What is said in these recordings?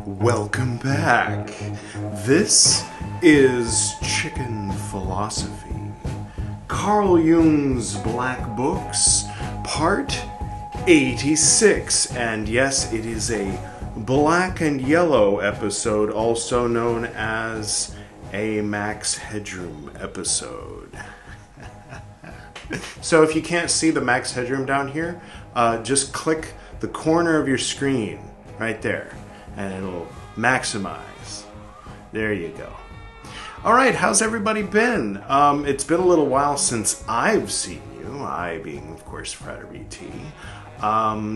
Welcome back. This is Chicken Philosophy, Carl Jung's Black Books, Part 86. And yes, it is a black and yellow episode, also known as a Max Headroom episode. So if you can't see the Max Headroom down here, just click the corner of your screen right there, and it'll maximize. There you go. All right, how's everybody been? It's been a little while since I've seen you, I being, of course, Frater BT.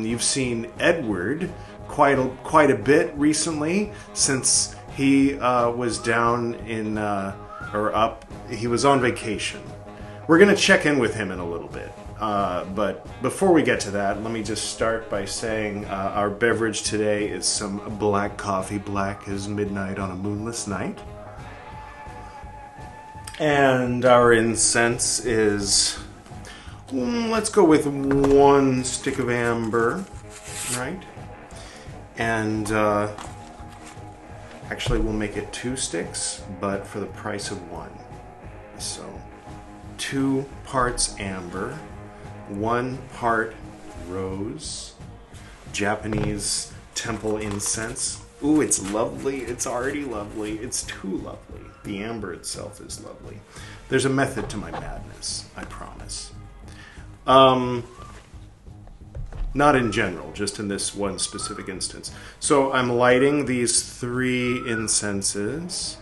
You've seen Edward quite a bit recently, since he was down in, or up, he was on vacation. We're going to check in with him in a little bit. But before we get to that, let me just start by saying our beverage today is some black coffee, black as midnight on a moonless night. And our incense is, let's go with 1 stick of amber, right? And actually we'll make it 2 sticks, but for the price of 1. So 2 parts amber, 1 part rose, Japanese temple incense. Ooh, it's lovely. It's already lovely. It's too lovely. The amber itself is lovely. There's a method to my madness, I promise. Not in general, just in this one specific instance. So I'm lighting these 3 incenses.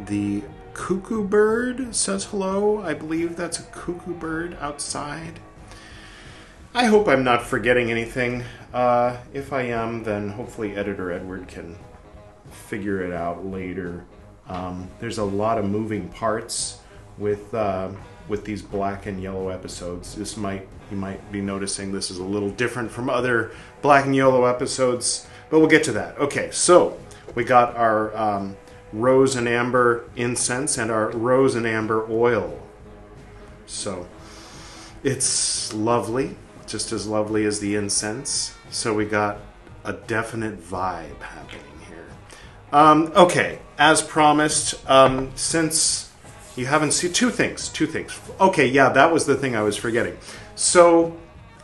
The cuckoo bird says hello. I believe that's a cuckoo bird outside. I hope I'm not forgetting anything. If I am, then hopefully Editor Edward can figure it out later. There's a lot of moving parts with these black and yellow episodes. You might be noticing this is a little different from other black and yellow episodes, but we'll get to that. Okay, so we got our rose and amber incense and our rose and amber oil. So it's lovely, just as lovely as the incense. So we got a definite vibe happening here. Okay, as promised, since you haven't seen two things. Okay, yeah, that was the thing I was forgetting. So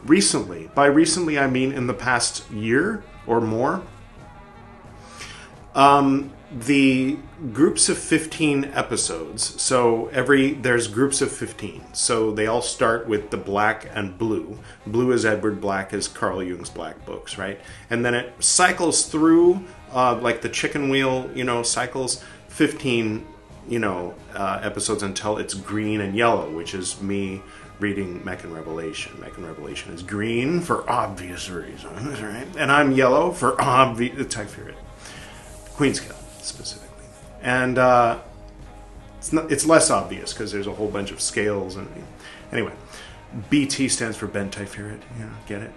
recently, by recently I mean in the past year or more, the groups of 15 episodes, so there's groups of 15, so they all start with the black and blue. Blue is Edward, black is Carl Jung's Black Books, right? And then it cycles through, like the chicken wheel, cycles 15, episodes until it's green and yellow, which is me reading Meccan Revelation. Meccan Revelation is green for obvious reasons, right? And I'm yellow for obvious, Typhuriot. Queen's Kill, specifically. And it's less obvious because there's a whole bunch of scales. And anyway, BT stands for Ben Typhuriot. Yeah, get it?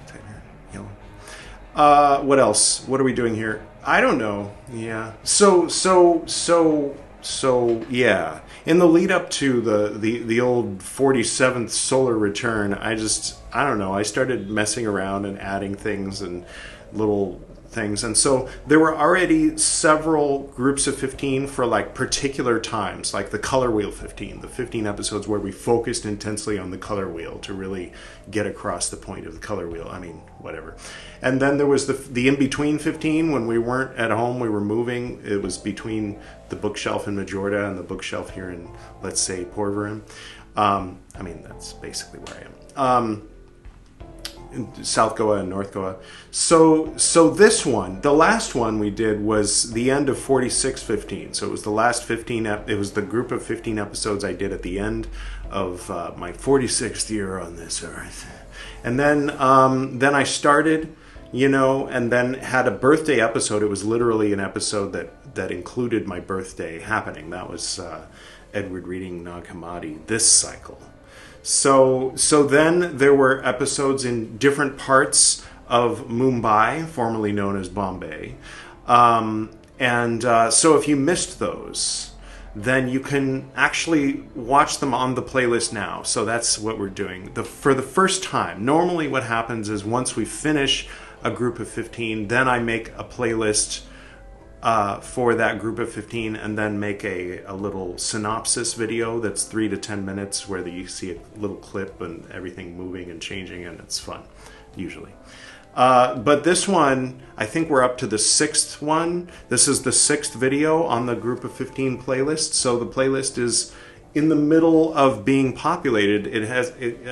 Typhuriot, yellow. What else? What are we doing here? I don't know. Yeah. So yeah. In the lead up to the old 47th solar return, I don't know. I started messing around and adding things and little things, and so there were already several groups of 15 for like particular times, like the color wheel 15, the 15 episodes where we focused intensely on the color wheel to really get across the point of the color wheel. I mean, whatever. And then there was the in-between 15 when we weren't at home, we were moving. It was between the bookshelf in Majorda and the bookshelf here in, let's say, Porvorim. I mean, that's basically where I am. South Goa and North Goa. So this one, the last one we did was the end of 46-15. So it was the last 15, it was the group of 15 episodes I did at the end of my 46th year on this earth. And then I started, and then had a birthday episode. It was literally an episode that included my birthday happening. That was Edward reading Nag Hammadi this cycle. So then there were episodes in different parts of Mumbai, formerly known as Bombay. So if you missed those, then you can actually watch them on the playlist now. So that's what we're doing. For the first time, normally what happens is once we finish a group of 15. Then I make a playlist for that group of 15, and then make a little synopsis video that's 3 to 10 minutes where you see a little clip and everything moving and changing, and it's fun, usually. But this one, I think we're up to the 6th one. This is the 6th video on the group of 15 playlist. So the playlist is in the middle of being populated.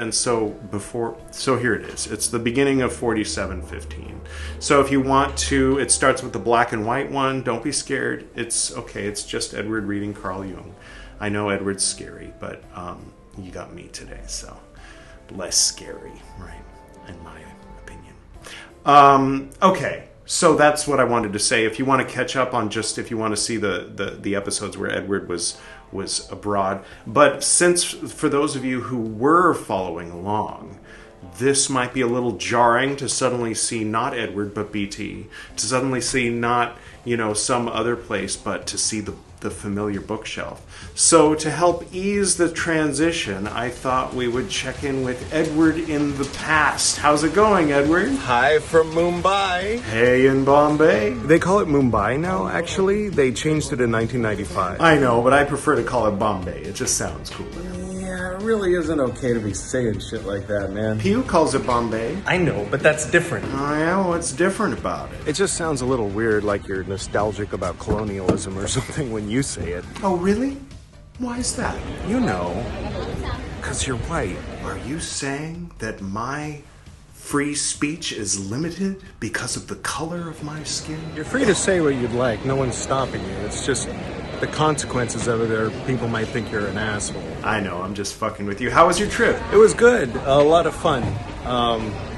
So here it is. It's the beginning of 4715. So if you want to, it starts with the black and white one. Don't be scared. It's okay. It's just Edward reading Carl Jung. I know Edward's scary, but you got me today, so less scary, right? In my opinion. Okay. So that's what I wanted to say. If you want to catch up on if you want to see the episodes where Edward was abroad. But since, for those of you who were following along, this might be a little jarring to suddenly see not Edward but BT, to suddenly see not, some other place, but to see the familiar bookshelf. So to help ease the transition, I thought we would check in with Edward in the past. How's it going, Edward? Hi from Mumbai. Hey in Bombay. They call it Mumbai now, actually. They changed it in 1995. I know, but I prefer to call it Bombay. It just sounds cooler. Yeah, it really isn't okay to be saying shit like that, man. Pew calls it Bombay. I know, but that's different. Oh yeah, what's different about it? It just sounds a little weird, like you're nostalgic about colonialism or something when you say it. Oh really? Why is that? You know, because you're white. Are you saying that my free speech is limited because of the color of my skin? You're free to say what you'd like. No one's stopping you. It's just the consequences of it are people might think you're an asshole. I know, I'm just fucking with you. How was your trip? It was good. A lot of fun.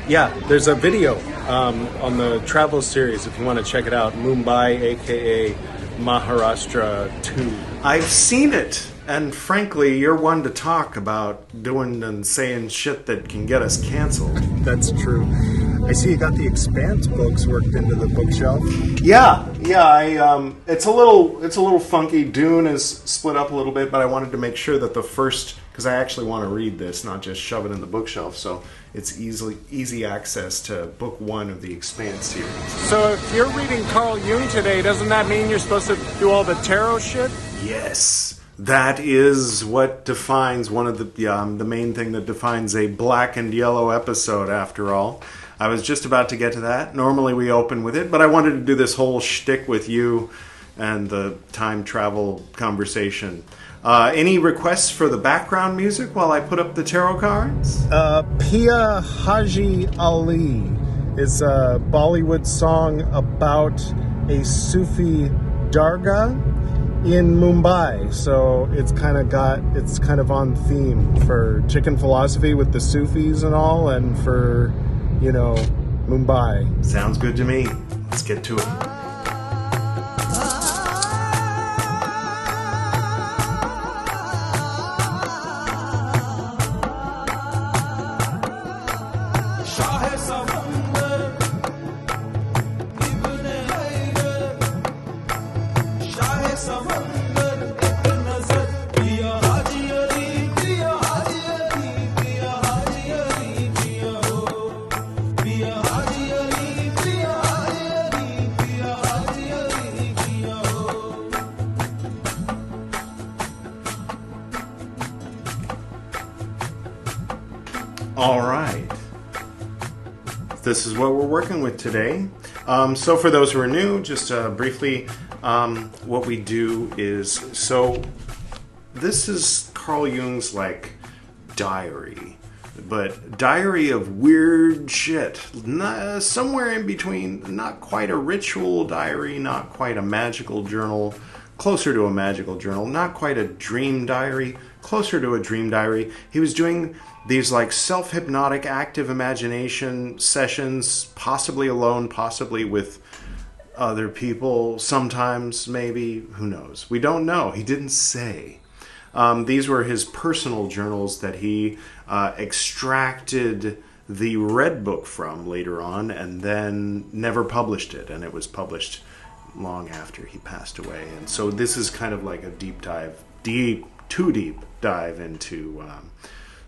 Yeah, there's a video on the travel series if you want to check it out. Mumbai, a.k.a. Maharashtra 2. I've seen it, and frankly, you're one to talk about doing and saying shit that can get us canceled. That's true. I see you got the Expanse books worked into the bookshelf. Yeah. It's a little funky. Dune is split up a little bit, but I wanted to make sure that the first, because I actually want to read this, not just shove it in the bookshelf, so it's easy access to book 1 of the Expanse series. So if you're reading Carl Jung today, doesn't that mean you're supposed to do all the tarot shit? Yes, that is what defines one of the main thing that defines a black and yellow episode. After all, I was just about to get to that. Normally we open with it, but I wanted to do this whole shtick with you and the time travel conversation. Any requests for the background music while I put up the tarot cards? Pia Haji Ali is a Bollywood song about a Sufi dargah in Mumbai. So it's kind of on theme for chicken philosophy with the Sufis and all, and for, Mumbai. Sounds good to me. Let's get to it. All right. This is what we're working with today. So for those who are new, just briefly, what we do is, this is Carl Jung's diary, but diary of weird shit. Somewhere in between, not quite a ritual diary, not quite a magical journal, closer to a magical journal, not quite a dream diary, closer to a dream diary. He was doing these self-hypnotic active imagination sessions, possibly alone, possibly with other people, sometimes, maybe, who knows? We don't know. He didn't say. These were his personal journals that he extracted the Red Book from later on, and then never published it, and it was published long after he passed away. And so this is kind of like a too deep dive into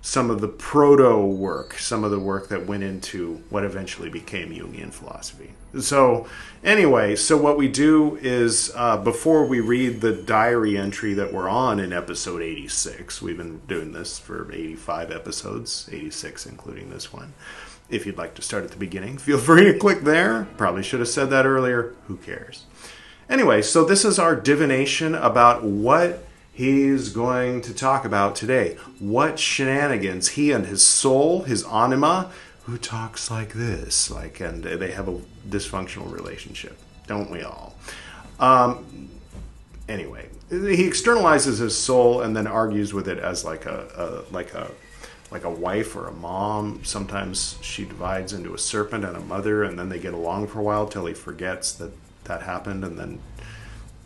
some of the proto work, some of the work that went into what eventually became Jungian philosophy. So anyway, so what we do is before we read the diary entry that we're on in episode 86, we've been doing this for 85 episodes, 86 including this one. If you'd like to start at the beginning, feel free to click there. Probably should have said that earlier. Who cares? Anyway, so this is our divination about what he's going to talk about today. What shenanigans he and his soul, his anima, who talks like this, and they have a dysfunctional relationship, don't we all? Anyway, he externalizes his soul and then argues with it as like a wife or a mom. Sometimes she divides into a serpent and a mother, and then they get along for a while till he forgets that happened, and then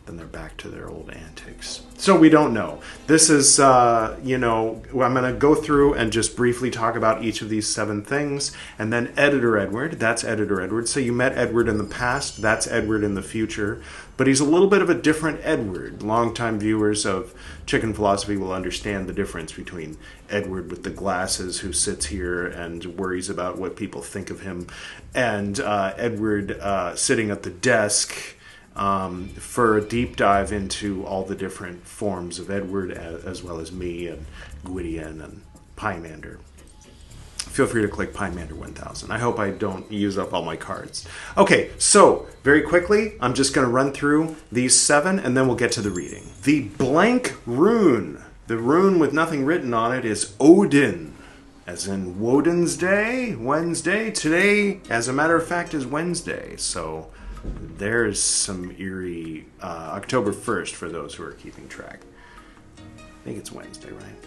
they're back to their old antics. So we don't know. This is, I'm going to go through and just briefly talk about each of these 7 things. And then Editor Edward, that's Editor Edward. So you met Edward in the past, that's Edward in the future. But he's a little bit of a different Edward. Longtime viewers of Chicken Philosophy will understand the difference between Edward with the glasses who sits here and worries about what people think of him, and Edward sitting at the desk for a deep dive into all the different forms of Edward, as well as me and Gwydion and Pymander. Feel free to click Pymander 1000. I hope I don't use up all my cards. Okay, so very quickly, I'm just going to run through these 7 and then we'll get to the reading. The blank rune, the rune with nothing written on it, is Odin, as in Woden's Day, Wednesday. Today, as a matter of fact, is Wednesday, so there's some eerie October 1st for those who are keeping track. I think it's Wednesday, right?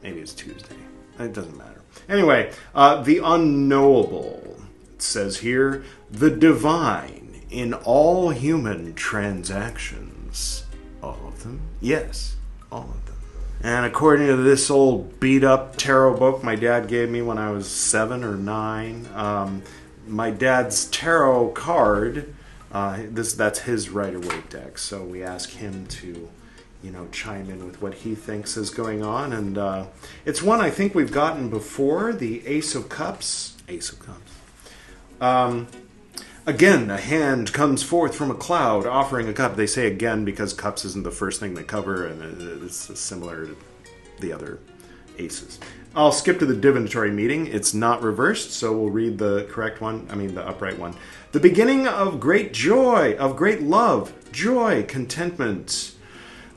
Maybe it's Tuesday. It doesn't matter. Anyway, the unknowable. It says here, the divine in all human transactions. All of them? Yes, all of them. And according to this old beat-up tarot book my dad gave me when I was 7 or 9, my dad's tarot card, that's his Rider-Waite deck, so we ask him to chime in with what he thinks is going on. And it's one I think we've gotten before, the Ace of Cups. Ace of Cups. Again, a hand comes forth from a cloud offering a cup. They say again because cups isn't the first thing they cover, and it's similar to the other aces. I'll skip to the divinatory meeting. It's not reversed, so we'll read the correct one, the upright one. The beginning of great joy, of great love, joy, contentment,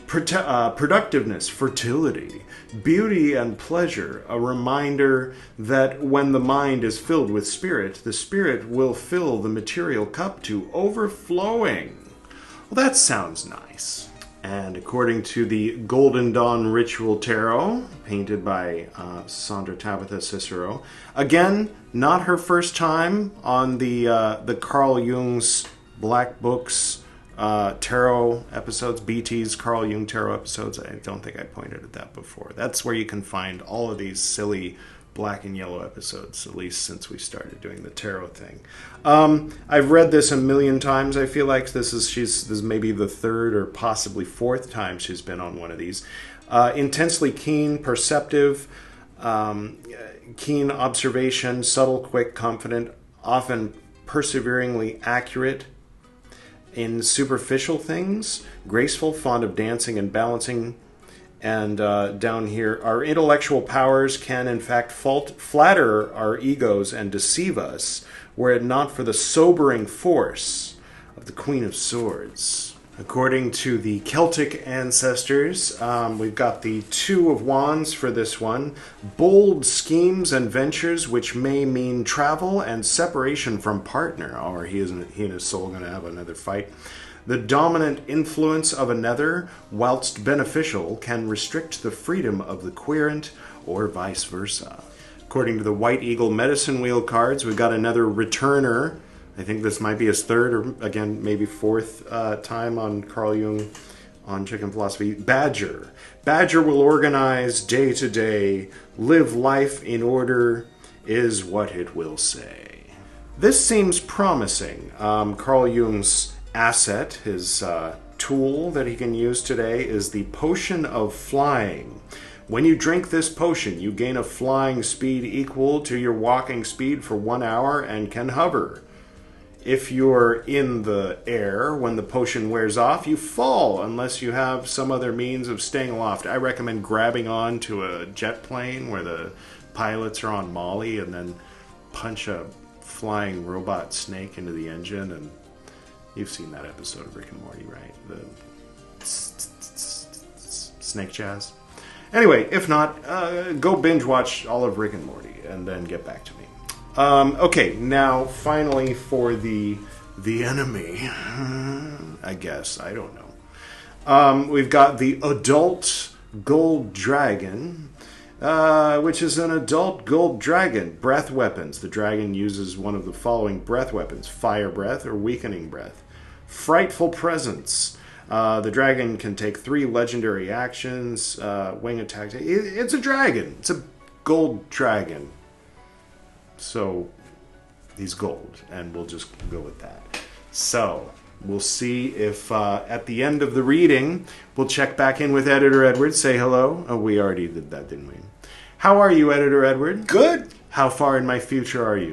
productiveness, fertility, beauty and pleasure, a reminder that when the mind is filled with spirit, the spirit will fill the material cup to overflowing. Well, that sounds nice. And according to the Golden Dawn Ritual Tarot, painted by Sandra Tabitha Cicero, again, not her first time on the Carl Jung's Black Books tarot episodes, BT's Carl Jung tarot episodes. I don't think I pointed at that before. That's where you can find all of these silly black and yellow episodes, at least since we started doing the tarot thing. I've read this a million times. I feel like this is maybe the 3rd or possibly 4th time she's been on one of these. Intensely keen, perceptive, keen observation, subtle, quick, confident, often perseveringly accurate in superficial things, graceful, fond of dancing and balancing. And down here, our intellectual powers can in fact flatter our egos and deceive us, were it not for the sobering force of the Queen of Swords. According to the Celtic ancestors, we've got the 2 of Wands for this one. Bold schemes and ventures which may mean travel and separation from partner. Or he and his soul going to have another fight. The dominant influence of another, whilst beneficial, can restrict the freedom of the querent, or vice versa. According to the White Eagle Medicine Wheel cards, we've got another returner. I think this might be his 3rd or, again, maybe 4th time on Carl Jung on Chicken Philosophy. Badger. Badger will organize day to day, live life in order, is what it will say. This seems promising. Carl Jung's asset, his tool that he can use today, is the Potion of Flying, When you drink this potion, you gain a flying speed equal to your walking speed for 1 hour and can hover. If you're in the air when the potion wears off, you fall unless you have some other means of staying aloft. I recommend grabbing on to a jet plane where the pilots are on Molly and then punch a flying robot snake into the engine. And you've seen that episode of Rick and Morty, right? The snake jazz. Anyway, if not, go binge watch all of Rick and Morty and then get back to me. Okay, now finally for the enemy, I guess. I don't know. We've got the adult gold dragon, which is an adult gold dragon. Breath weapons. The dragon uses one of the following breath weapons: fire breath or weakening breath. Frightful presence. The dragon can take 3 legendary actions, wing attack. It's a dragon. It's a gold dragon. So, he's gold, and we'll just go with that. So, we'll see if at the end of the reading, we'll check back in with Editor Edward, say hello. Oh, we already did that, didn't we? How are you, Editor Edward? Good. How far in my future are you?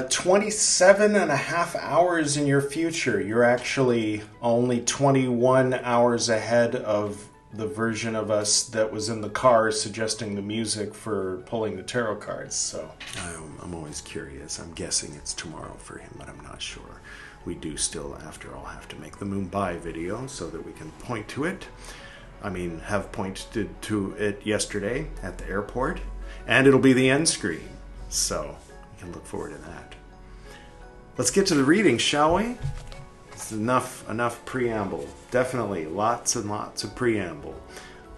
27 and a half hours in your future. You're actually only 21 hours ahead of the version of us that was in the car suggesting the music for pulling the tarot cards. So I'm always curious. I'm guessing it's tomorrow for him, but I'm not sure. We do still, after all, have to make the Mumbai video so that we can point to it. I mean, have pointed to it yesterday at the airport, and it'll be the end screen. So, we can look forward to that. Let's get to the reading, shall we? It's enough preamble. Definitely, lots and lots of preamble.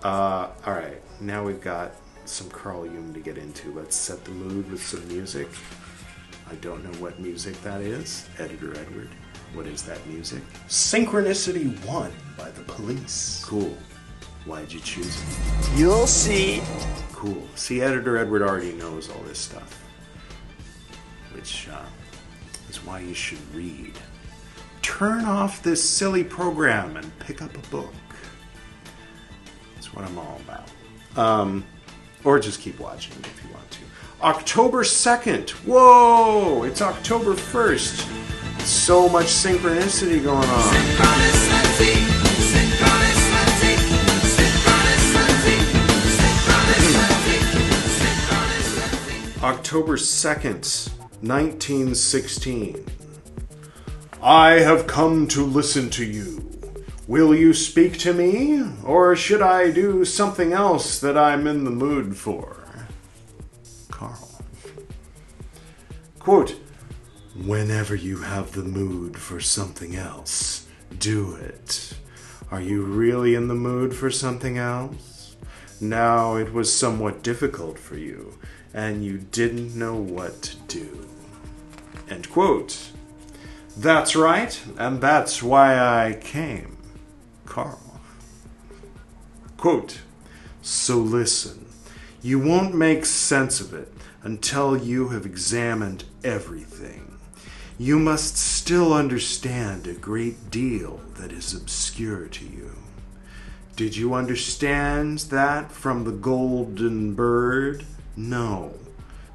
Alright, now we've got some Carl Jung to get into. Let's set the mood with some music. I don't know what music that is. Editor Edward, what is that music? Synchronicity 1 by The Police. Cool. Why'd you choose it? You'll see. Cool. See, Editor Edward already knows all this stuff. Which is why you should read. Turn off this silly program and pick up a book. That's what I'm all about. Or just keep watching if you want to. October 2nd. Whoa! It's October 1st. So much synchronicity going on. Synchronicity. October 2nd, 1916. I have come to listen to you. Will you speak to me, or should I do something else that I'm in the mood for? Carl. Quote, whenever you have the mood for something else, do it. Are you really in the mood for something else? Now it was somewhat difficult for you, and you didn't know what to do. End quote. That's right, and that's why I came. Carl. Quote, so listen, you won't make sense of it until you have examined everything. You must still understand a great deal that is obscure to you. Did you understand that from the golden bird? No,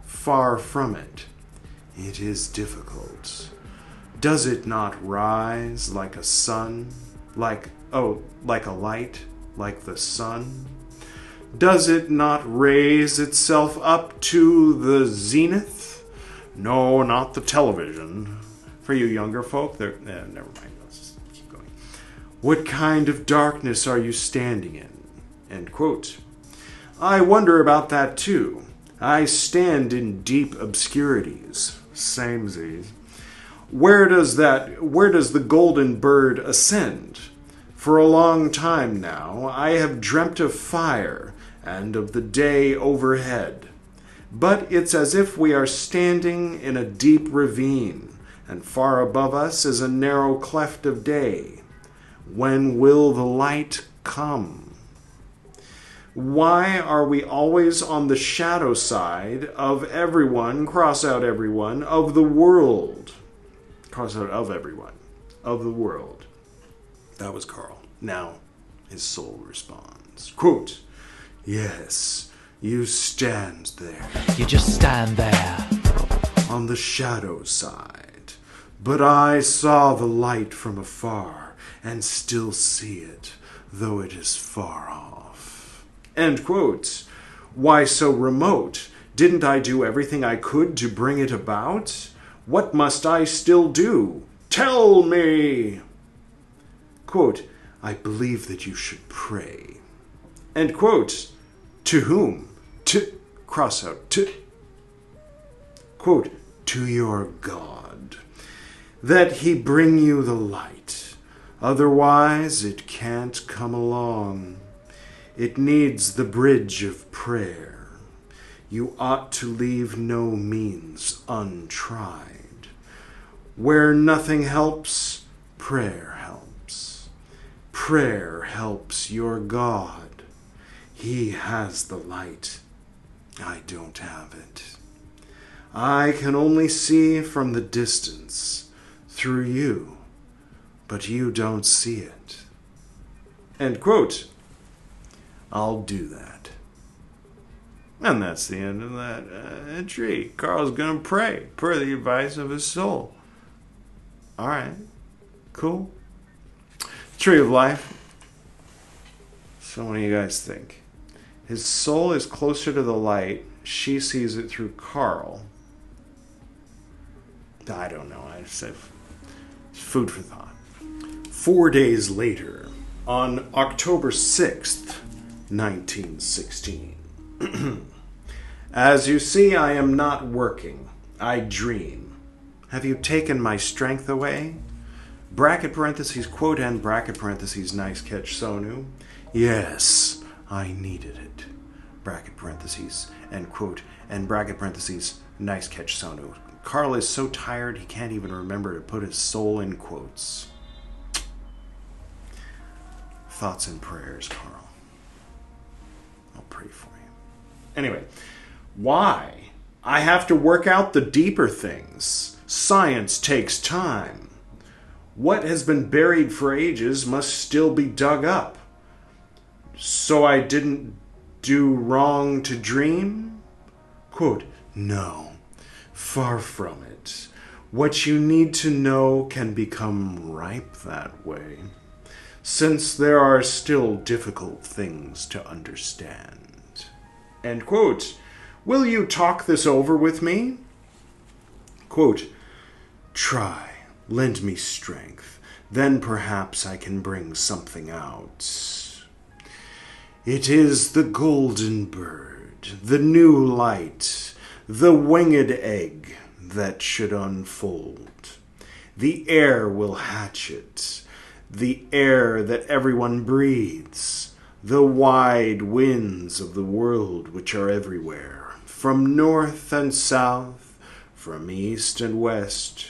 far from it. It is difficult. Does it not rise like a sun, like a light, like the sun? Does it not raise itself up to the zenith? No, not the television. For you younger folk, never mind, let's keep going. What kind of darkness are you standing in? End quote. I wonder about that too. I stand in deep obscurities. Samesies. Where does the golden bird ascend? For a long time now, I have dreamt of fire and of the day overhead. But it's as if we are standing in a deep ravine, and far above us is a narrow cleft of day. When will the light come? Why are we always on the shadow side of everyone, cross out everyone, of the world? Cross out of everyone, of the world. That was Carl. Now, his soul responds. Quote, Yes, you stand there. You just stand there. On the shadow side. But I saw the light from afar, and still see it, though it is far off. End quote. Why so remote? Didn't I do everything I could to bring it about? What must I still do? Tell me! Quote, I believe that you should pray. End quote. To whom? Cross out. Quote, to your God, that he bring you the light. Otherwise it can't come along. It needs the bridge of prayer. You ought to leave no means untried. Where nothing helps, prayer helps. Prayer helps your God. He has the light. I don't have it. I can only see from the distance, through you, but you don't see it. End quote. I'll do that. And that's the end of that entry. Carl's going to pray per the advice of his soul. All right. Cool. Tree of life. So what do you guys think? His soul is closer to the light. She sees it through Carl. I don't know. I said food for thought. 4 days later, on October 6th, 1916. As you see, I am not working. I dream. Have you taken my strength away? Bracket parentheses, quote, end bracket parentheses, nice catch, Sonu. Yes, I needed it. Bracket parentheses, end quote, and bracket parentheses, nice catch, Sonu. Carl is so tired he can't even remember to put his soul in quotes. Thoughts and prayers, Carl. I'll pray for you. Anyway, why? I have to work out the deeper things. Science takes time. What has been buried for ages must still be dug up. So I didn't do wrong to dream? Quote, no, far from it. What you need to know can become ripe that way, since there are still difficult things to understand. End quote. Will you talk this over with me? Quote, try, lend me strength, then perhaps I can bring something out. It is the golden bird, the new light, the winged egg that should unfold. The air will hatch it, the air that everyone breathes, the wide winds of the world which are everywhere, from north and south, from east and west.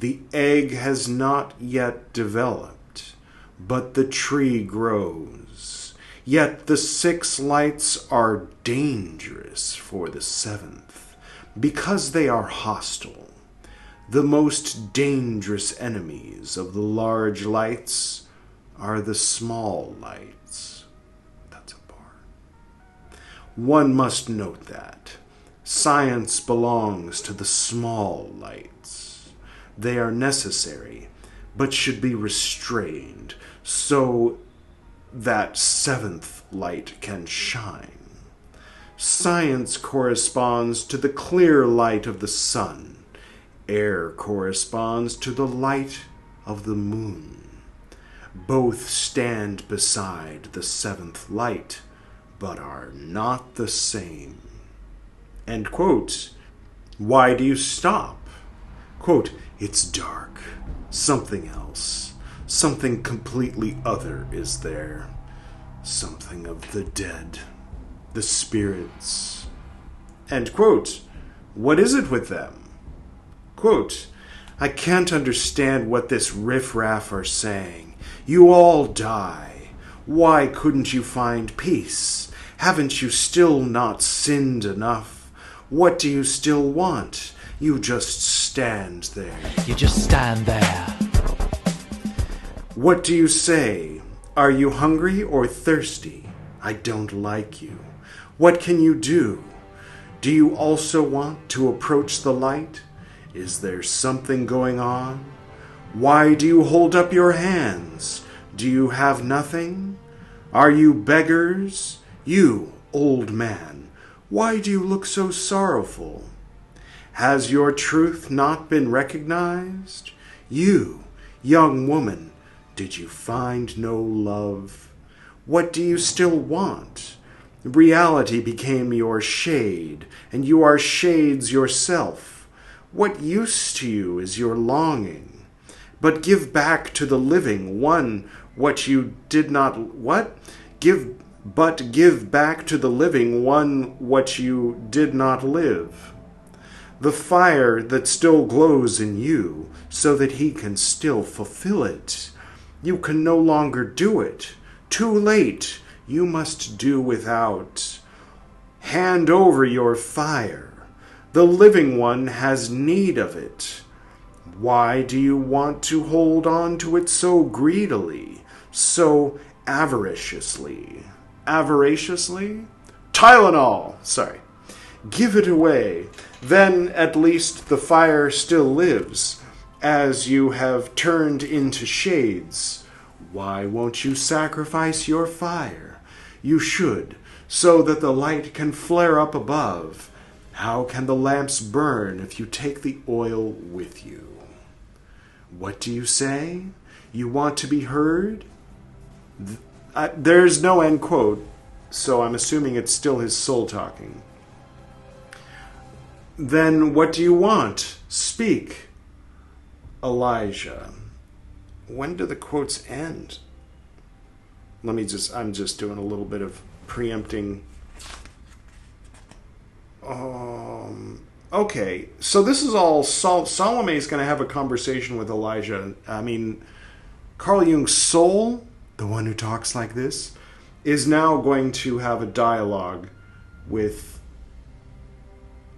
The egg has not yet developed, but the tree grows. Yet the 6 lights are dangerous for the 7th, because they are hostile. The most dangerous enemies of the large lights are the small lights. That's a bar. One must note that science belongs to the small lights. They are necessary, but should be restrained so that 7th light can shine. Science corresponds to the clear light of the sun. Air corresponds to the light of the moon. Both stand beside the 7th light, but are not the same. End quote. Why do you stop? Quote, it's dark. Something else. Something completely other is there. Something of the dead. The spirits. End quote. What is it with them? Quote, I can't understand what this riffraff are saying. You all die. Why couldn't you find peace? Haven't you still not sinned enough? What do you still want? You just stand there. You just stand there. What do you say? Are you hungry or thirsty? I don't like you. What can you do? Do you also want to approach the light? Is there something going on? Why do you hold up your hands? Do you have nothing? Are you beggars? You, old man, why do you look so sorrowful? Has your truth not been recognized? You, young woman, did you find no love? What do you still want? Reality became your shade, and you are shades yourself. What use to you is your longing? But give back to the living one what you did not... What? Give back to the living one what you did not live. The fire that still glows in you, so that he can still fulfill it. You can no longer do it. Too late. You must do without. Hand over your fire. The living one has need of it. Why do you want to hold on to it so greedily, so avariciously? Avariciously? Tylenol! Sorry. Give it away. Then at least the fire still lives, as you have turned into shades. Why won't you sacrifice your fire? You should, so that the light can flare up above. How can the lamps burn if you take the oil with you? What do you say? You want to be heard? There's no end quote, so I'm assuming it's still his soul talking. Then what do you want? Speak. Elijah. When do the quotes end? I'm just doing a little bit of preempting. Okay, so this is all, Salome is going to have a conversation with Elijah. I mean, Carl Jung's soul, the one who talks like this, is now going to have a dialogue with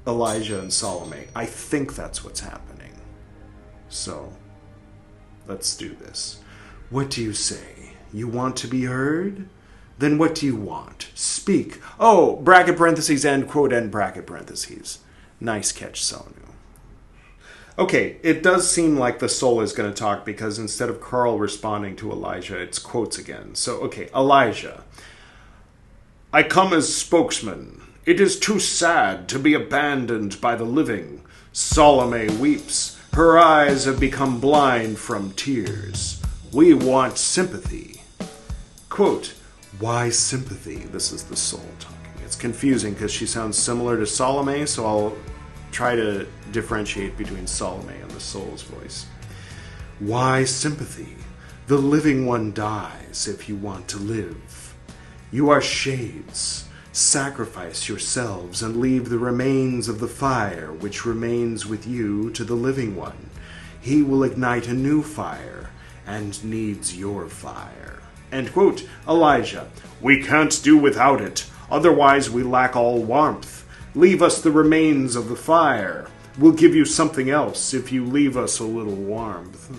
Elijah and Salome. I think that's what's happening. So, let's do this. What do you say? You want to be heard? Then what do you want? Speak. Oh, bracket parentheses, end quote, end bracket parentheses. Nice catch, Sonu. Okay, it does seem like the soul is going to talk because instead of Carl responding to Elijah, it's quotes again. So, okay, Elijah. I come as spokesman. It is too sad to be abandoned by the living. Salome weeps. Her eyes have become blind from tears. We want sympathy. Quote, why sympathy? This is the soul talking. It's confusing because she sounds similar to Salome, so I'll try to differentiate between Salome and the soul's voice. Why sympathy? The living one dies if you want to live. You are shades. Sacrifice yourselves and leave the remains of the fire which remains with you to the living one. He will ignite a new fire and needs your fire. End quote. Elijah. We can't do without it. Otherwise we lack all warmth. Leave us the remains of the fire. We'll give you something else if you leave us a little warmth.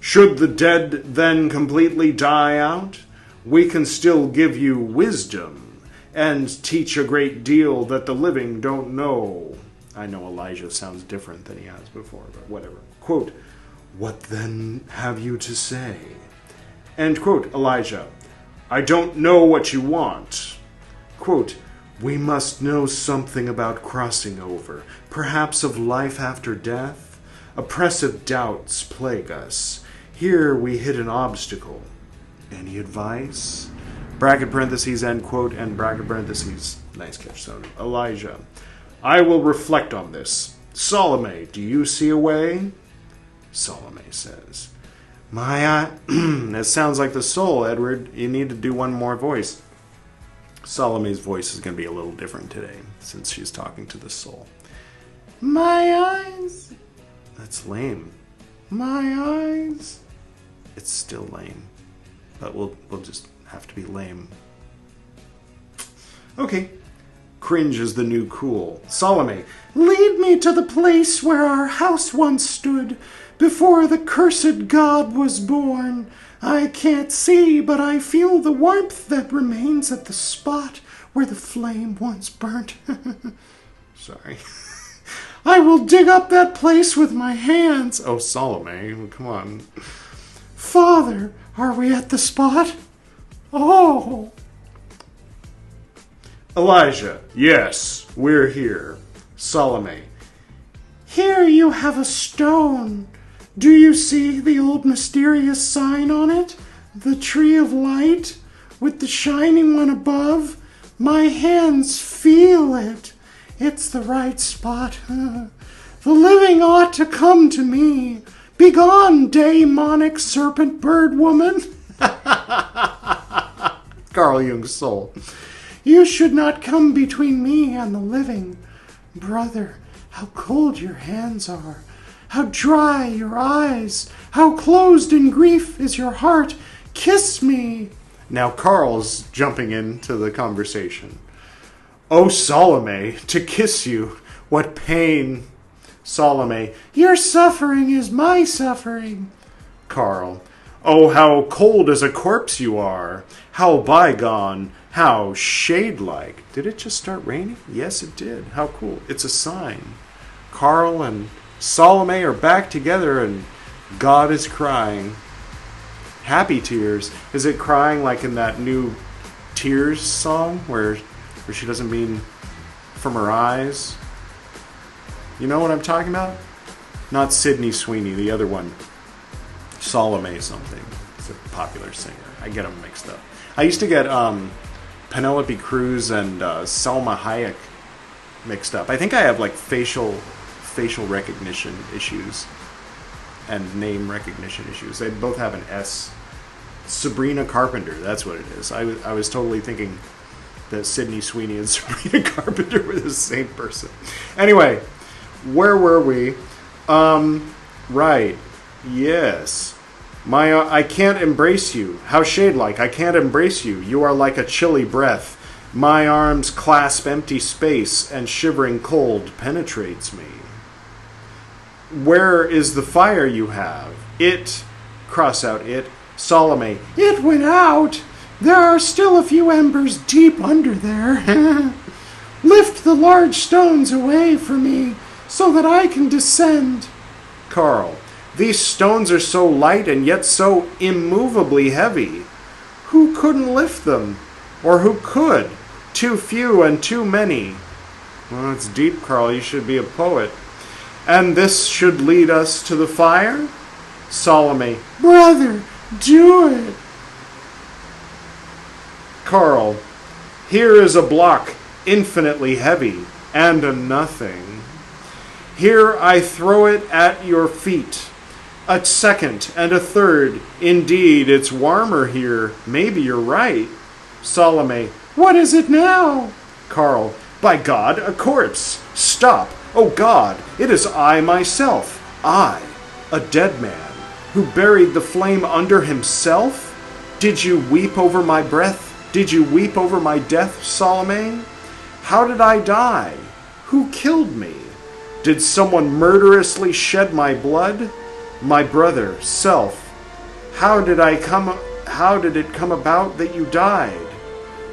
Should the dead then completely die out, we can still give you wisdom and teach a great deal that the living don't know. I know Elijah sounds different than he has before, but whatever. Quote, what then have you to say? End quote. Elijah. I don't know what you want. Quote, we must know something about crossing over, perhaps of life after death. Oppressive doubts plague us. Here we hit an obstacle. Any advice? Bracket parentheses, end quote, and bracket parentheses. Nice catch, Sonu. Elijah. I will reflect on this. Salome, do you see a way? Salome says. That sounds like the soul, Edward. You need to do one more voice. Salome's voice is going to be a little different today, since she's talking to the soul. My eyes. That's lame. My eyes. It's still lame. But we'll just have to be lame. Okay. Cringe is the new cool. Salome. Lead me to the place where our house once stood, before the cursed god was born. I can't see, but I feel the warmth that remains at the spot where the flame once burnt. Sorry. I will dig up that place with my hands. Oh, Salome, come on. Father, are we at the spot? Oh. Elijah, yes, we're here. Salome, here you have a stone. Do you see the old mysterious sign on it? The tree of light with the shining one above? My hands feel it. It's the right spot. The living ought to come to me. Begone, daemonic serpent bird woman. Carl Jung's soul. You should not come between me and the living. Brother, how cold your hands are. How dry your eyes. How closed in grief is your heart. Kiss me. Now Carl's jumping into the conversation. Oh, Salome, to kiss you. What pain. Salome, your suffering is my suffering. Carl, oh, how cold as a corpse you are. How bygone. How shade-like. Did it just start raining? Yes, it did. How cool. It's a sign. Carl and Salome are back together and God is crying. Happy tears. Is it crying like in that new Tears song where she doesn't mean from her eyes? You know what I'm talking about? Not Sydney Sweeney, the other one. Salome something. It's a popular singer. I get them mixed up. I used to get Penelope Cruz and Salma Hayek mixed up. I think I have like facial recognition issues and name recognition issues. They both have an S. Sabrina Carpenter, that's what it is. I was totally thinking that Sydney Sweeney and Sabrina Carpenter were the same person. Anyway, where were we? Right. Yes. I can't embrace you. How shade-like. I can't embrace you. You are like a chilly breath. My arms clasp empty space, and shivering cold penetrates me. Where is the fire you have? It. Cross out it. Salome. It went out. There are still a few embers deep under there. Lift the large stones away from me, so that I can descend. Carl. These stones are so light and yet so immovably heavy. Who couldn't lift them? Or who could? Too few and too many. Well, it's deep, Carl. You should be a poet. And this should lead us to the fire? Salome. Brother, do it. Carl. Here is a block infinitely heavy and a nothing. Here I throw it at your feet. A second and a third. Indeed, it's warmer here. Maybe you're right. Salome. What is it now? Carl. By God, a corpse. Stop. Oh God, it is I myself. I, a dead man, who buried the flame under himself? Did you weep over my breath? Did you weep over my death, Salome? How did I die? Who killed me? Did someone murderously shed my blood? My brother, self, how did it come about that you died?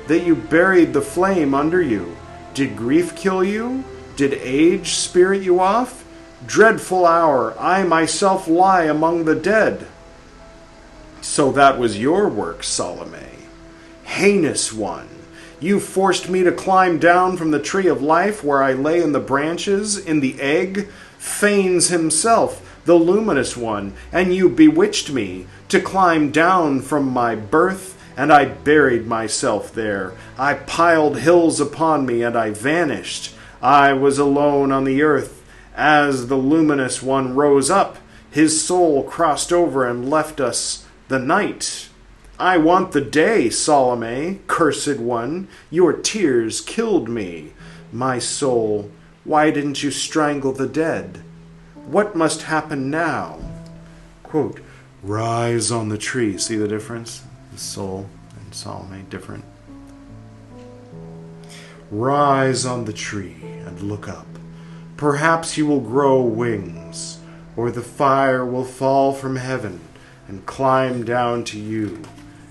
That you buried the flame under you? Did grief kill you? Did age spirit you off? Dreadful hour, I myself lie among the dead. So that was your work, Salome. Heinous one, you forced me to climb down from the tree of life where I lay in the branches, in the egg, Phanes himself, the luminous one, and you bewitched me to climb down from my birth, and I buried myself there. I piled hills upon me, and I vanished. I was alone on the earth. As the luminous one rose up, his soul crossed over and left us the night. I want the day, Salome, cursed one. Your tears killed me. My soul, why didn't you strangle the dead? What must happen now? Quote, rise on the tree. See the difference? The soul and Salome, different. Rise on the tree and look up. Perhaps you will grow wings, or the fire will fall from heaven and climb down to you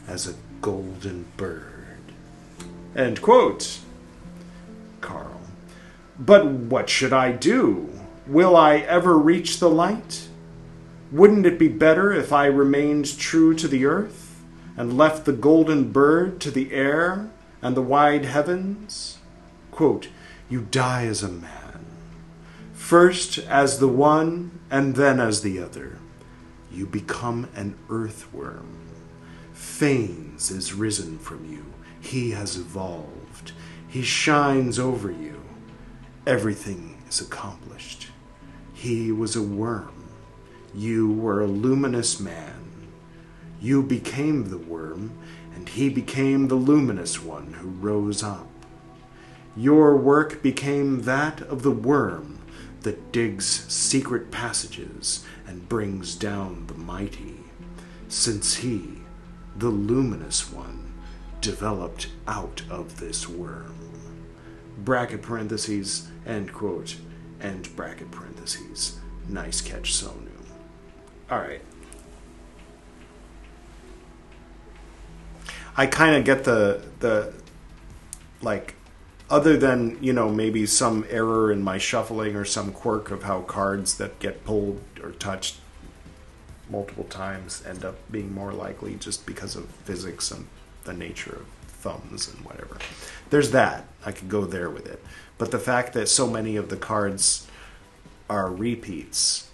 as a golden bird. End quote. Carl. But what should I do? Will I ever reach the light? Wouldn't it be better if I remained true to the earth and left the golden bird to the air and the wide heavens? Quote, you die as a man, first as the one and then as the other. You become an earthworm. Phanes is risen from you. He has evolved. He shines over you. Everything is accomplished. He was a worm. You were a luminous man. You became the worm, and he became the luminous one who rose up. Your work became that of the worm that digs secret passages and brings down the mighty, since he, the luminous one, developed out of this worm. Bracket parentheses, end quote, end bracket parentheses. Nice catch, Sonu. All right. I kind of get the like, other than, you know, maybe some error in my shuffling or some quirk of how cards that get pulled or touched multiple times end up being more likely just because of physics and the nature of thumbs and whatever. There's that. I could go there with it. But the fact that so many of the cards are repeats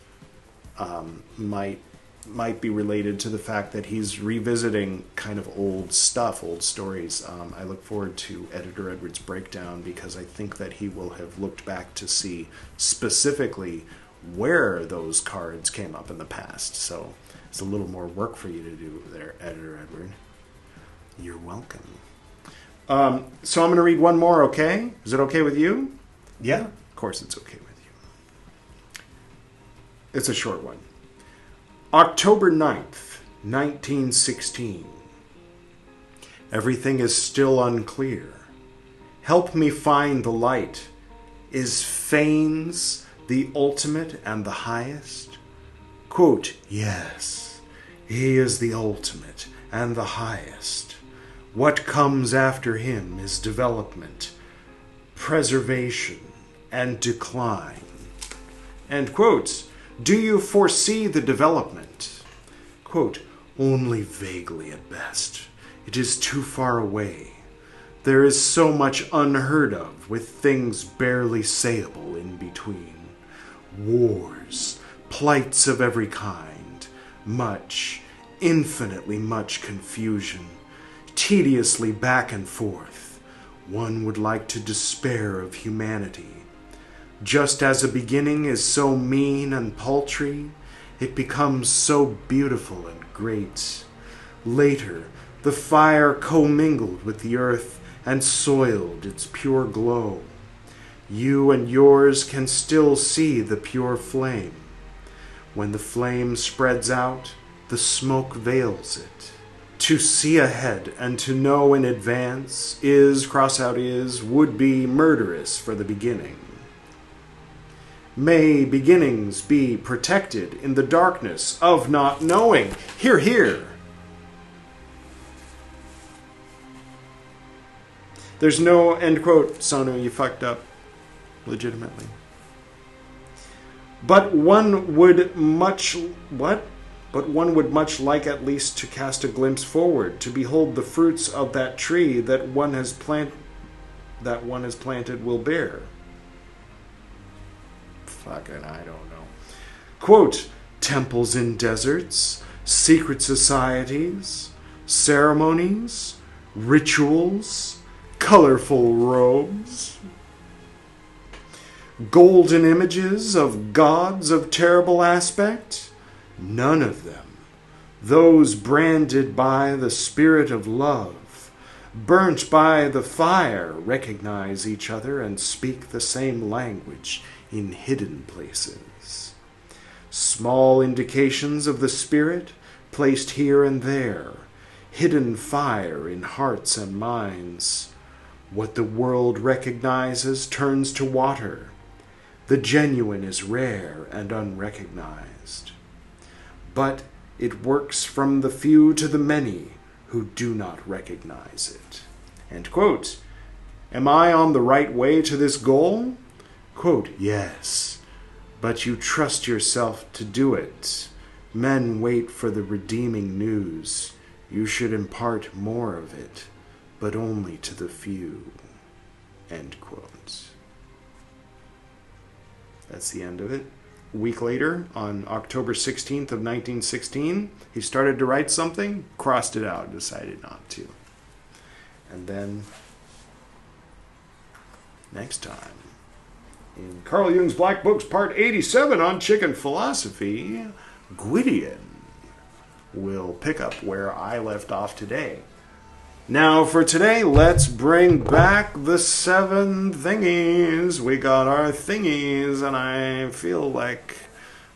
might be related to the fact that he's revisiting kind of old stuff, old stories. I look forward to Editor Edwards' breakdown because I think that he will have looked back to see specifically where those cards came up in the past. So it's a little more work for you to do there, Editor Edward. You're welcome. So I'm going to read one more, okay? Is it okay with you? Yeah. Of course it's okay with you. It's a short one. October 9th, 1916. Everything is still unclear. Help me find the light. Is Phanes the ultimate and the highest? Quote, yes, he is the ultimate and the highest. What comes after him is development, preservation, and decline. End quotes. Do you foresee the development? Quote, only vaguely at best. It is too far away. There is so much unheard of, with things barely sayable in between. Wars, plights of every kind, much, infinitely much confusion, tediously back and forth. One would like to despair of humanity. Just as a beginning is so mean and paltry, it becomes so beautiful and great. Later, the fire commingled with the earth and soiled its pure glow. You and yours can still see the pure flame. When the flame spreads out, the smoke veils it. To see ahead and to know in advance is, cross out is, would be murderous for the beginning. May beginnings be protected in the darkness of not knowing. Hear, hear. There's no, end quote, Sonu, you fucked up. Legitimately. But one would much, what? But one would much like at least to cast a glimpse forward, to behold the fruits of that tree that one has planted will bear. Fucking, I don't know. Quote, temples in deserts, secret societies, ceremonies, rituals, colorful robes, golden images of gods of terrible aspect? None of them. Those branded by the spirit of love, burnt by the fire, recognize each other and speak the same language in hidden places. Small indications of the spirit placed here and there, hidden fire in hearts and minds. What the world recognizes turns to water. The genuine is rare and unrecognized. But It works from the few to the many who do not recognize it. End quote. Am I on the right way to this goal? Quote, yes, but you trust yourself to do it. Men wait for the redeeming news. You should impart more of it, but only to the few. End quote. That's the end of it. A week later, on October 16th of 1916, he started to write something, crossed it out, decided not to. And then, next time, in Carl Jung's Black Books, Part 87 on chicken philosophy, Gwydion will pick up where I left off today. Now, for today, let's bring back the 7 thingies. We got our thingies, and I feel like,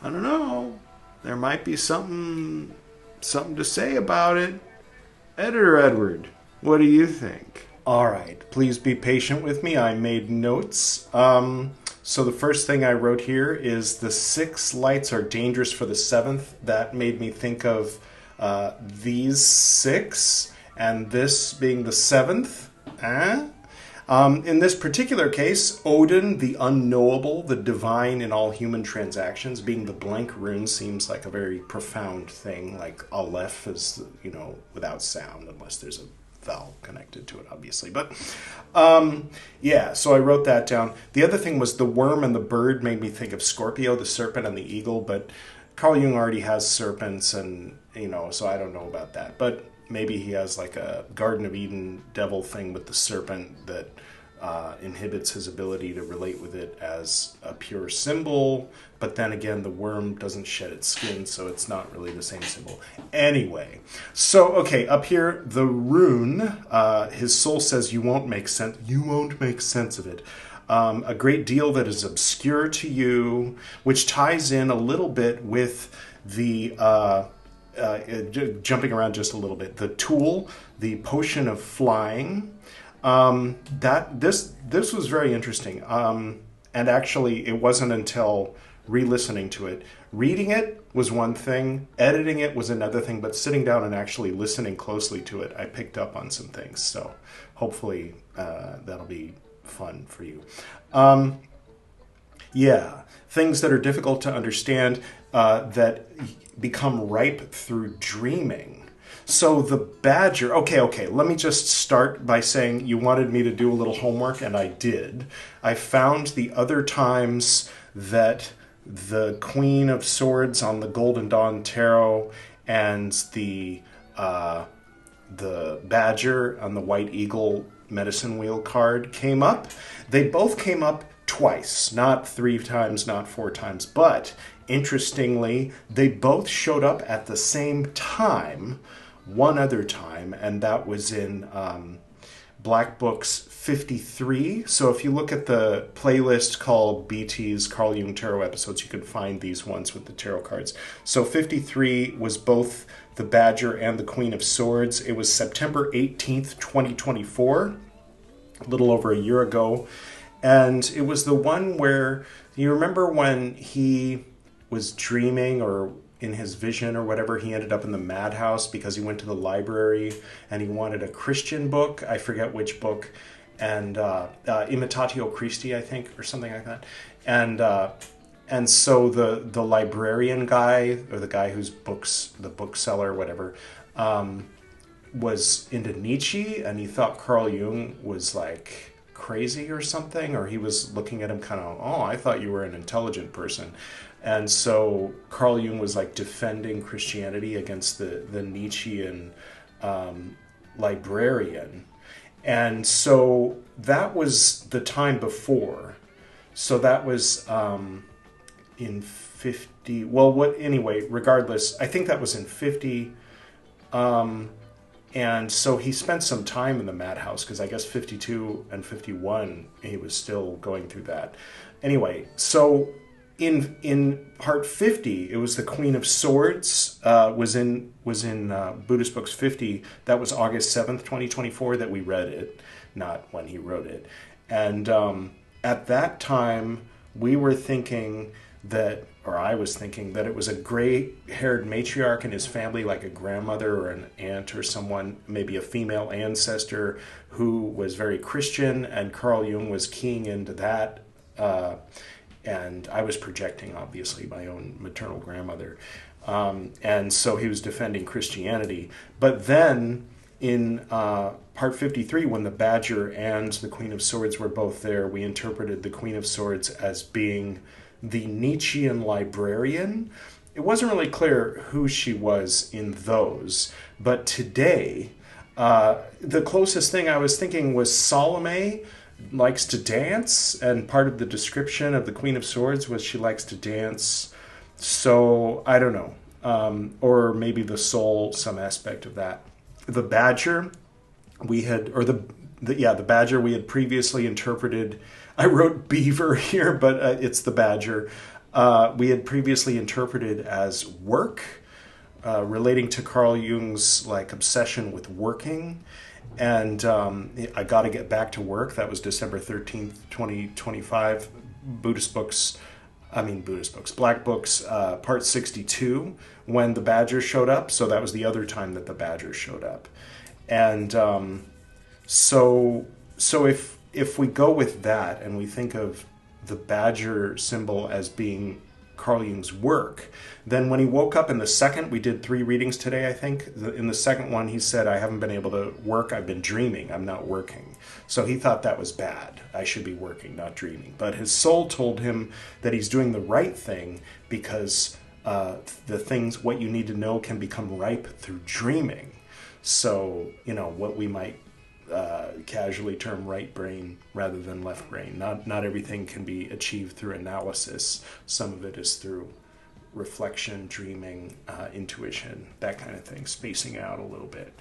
I don't know, there might be something to say about it. Editor Edward, what do you think? All right, please be patient with me. I made notes. So the first thing I wrote here is the 6 lights are dangerous for the 7th. That made me think of these 6 and this being the 7th. In this particular case, Odin, the unknowable, the divine in all human transactions, being the blank rune seems like a very profound thing. Like Aleph is, without sound unless there's a vowel connected to it, obviously. But yeah, so I wrote that down. The other thing was the worm and the bird made me think of Scorpio, the serpent and the eagle. But Carl Jung already has serpents, and so I don't know about that. But maybe he has like a Garden of Eden devil thing with the serpent that inhibits his ability to relate with it as a pure symbol. But then again, the worm doesn't shed its skin, so it's not really the same symbol. Anyway, so, okay, up here, the rune, his soul says you won't make sense of it. A great deal that is obscure to you, which ties in a little bit with the... jumping around just a little bit, the tool, the potion of flying, this was very interesting. And actually, it wasn't until re-listening to it. Reading it was one thing, editing it was another thing, but sitting down and actually listening closely to it, I picked up on some things. So hopefully that'll be fun for you. Yeah, things that are difficult to understand that become ripe through dreaming. So the badger, okay, let me just start by saying you wanted me to do a little homework, and I did. I found the other times that the Queen of Swords on the Golden Dawn Tarot and the badger on the White Eagle Medicine Wheel card came up. They both came up twice, not 3 times, not 4 times, but interestingly, they both showed up at the same time, one other time, and that was in Black Books 53. So if you look at the playlist called BT's Carl Jung Tarot episodes, you can find these ones with the tarot cards. So 53 was both the Badger and the Queen of Swords. It was September 18th, 2024, a little over a year ago. And it was the one where, you remember when he was dreaming or in his vision or whatever, he ended up in the madhouse because he went to the library and he wanted a Christian book. I forget which book. And Imitatio Christi, I think, or something like that. And so the librarian guy, or the guy whose books, the bookseller, whatever, was into Nietzsche, and he thought Carl Jung was like crazy or something, or he was looking at him kind of, oh, I thought you were an intelligent person. And so Carl Jung was like defending Christianity against the Nietzschean librarian. And so that was the time before. So that was in 50, anyway, regardless, I think that was in 50. And so he spent some time in the madhouse, because I guess 52 and 51, he was still going through that. Anyway, so in part 50, it was the Queen of Swords, was in Buddhist Books 50. That was August 7th, 2024 that we read it, not when he wrote it. And at that time, we were thinking or I was thinking that it was a gray-haired matriarch in his family, like a grandmother or an aunt or someone, maybe a female ancestor who was very Christian, and Carl Jung was keying into that. And I was projecting, obviously, my own maternal grandmother. And so he was defending Christianity. But then in part 53, when the Badger and the Queen of Swords were both there, we interpreted the Queen of Swords as being the Nietzschean librarian. It wasn't really clear who she was in those, but today, the closest thing I was thinking was Salome likes to dance, and part of the description of the Queen of Swords was she likes to dance. So I don't know, or maybe the soul, some aspect of that. The Badger, the Badger we had previously interpreted. I wrote beaver here, but it's the Badger. We had previously interpreted as work, relating to Carl Jung's obsession with working. And I got to get back to work. That was December 13th, 2025. Black Books, part 62, when the Badger showed up. So that was the other time that the Badger showed up. And so if we go with that and we think of the Badger symbol as being Carl Jung's work, then when he woke up in the second, we did 3 readings today, I think. In the second one, he said, I haven't been able to work. I've been dreaming. I'm not working. So he thought that was bad. I should be working, not dreaming. But his soul told him that he's doing the right thing because what you need to know can become ripe through dreaming. So, what we might casually term right brain rather than left brain. Not everything can be achieved through analysis. Some of it is through reflection, dreaming, intuition, that kind of thing, spacing out a little bit.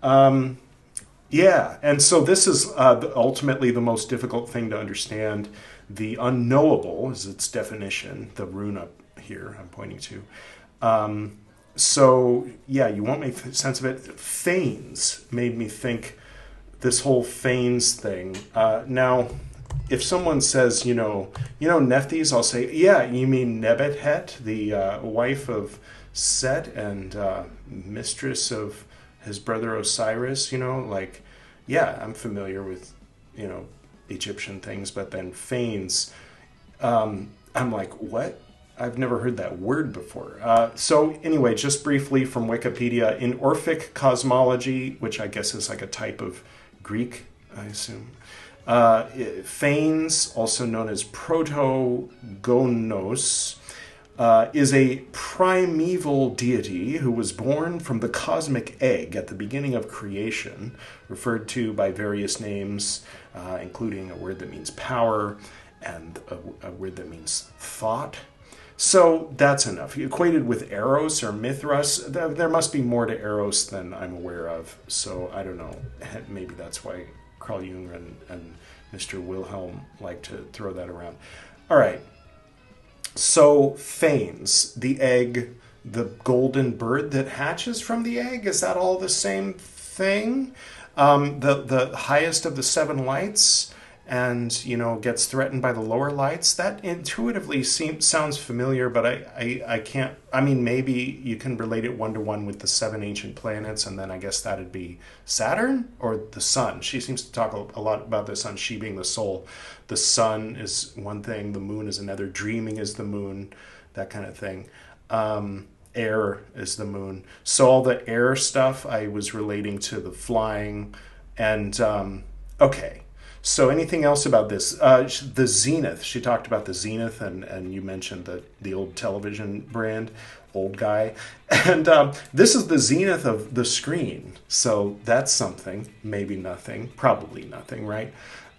And so this is ultimately the most difficult thing to understand. The unknowable is its definition, the rune up here I'm pointing to. You won't make sense of it. Feigns made me think this whole feigns thing. Now, if someone says, Nephthys, I'll say, yeah, you mean Nebuchadnezzar, the wife of Set and mistress of his brother Osiris, I'm familiar with, Egyptian things, but then feigns, I'm like, what? I've never heard that word before. So anyway, just briefly from Wikipedia, in Orphic cosmology, which I guess is like a type of Greek, I assume, Phanes, also known as Protogonos, is a primeval deity who was born from the cosmic egg at the beginning of creation, referred to by various names, including a word that means power and a word that means thought. So that's enough. Equated with Eros or Mithras, there must be more to Eros than I'm aware of. So I don't know. Maybe that's why Carl Jung and Mr. Wilhelm like to throw that around. All right. So Phanes, the egg, the golden bird that hatches from the egg, is that all the same thing? The highest of the 7 lights, and gets threatened by the lower lights. That intuitively sounds familiar, but I can't. Maybe you can relate it 1-to-1 with the 7 ancient planets, and then I guess that'd be Saturn or the sun. She seems to talk a lot about the sun, she being the soul. The sun is one thing, the moon is another. Dreaming is the moon, that kind of thing. Air is the moon. So all the air stuff I was relating to the flying, and okay. So anything else about this? The Zenith. She talked about the Zenith, and you mentioned the old television brand, old guy. And this is the zenith of the screen. So that's something. Maybe nothing. Probably nothing, right?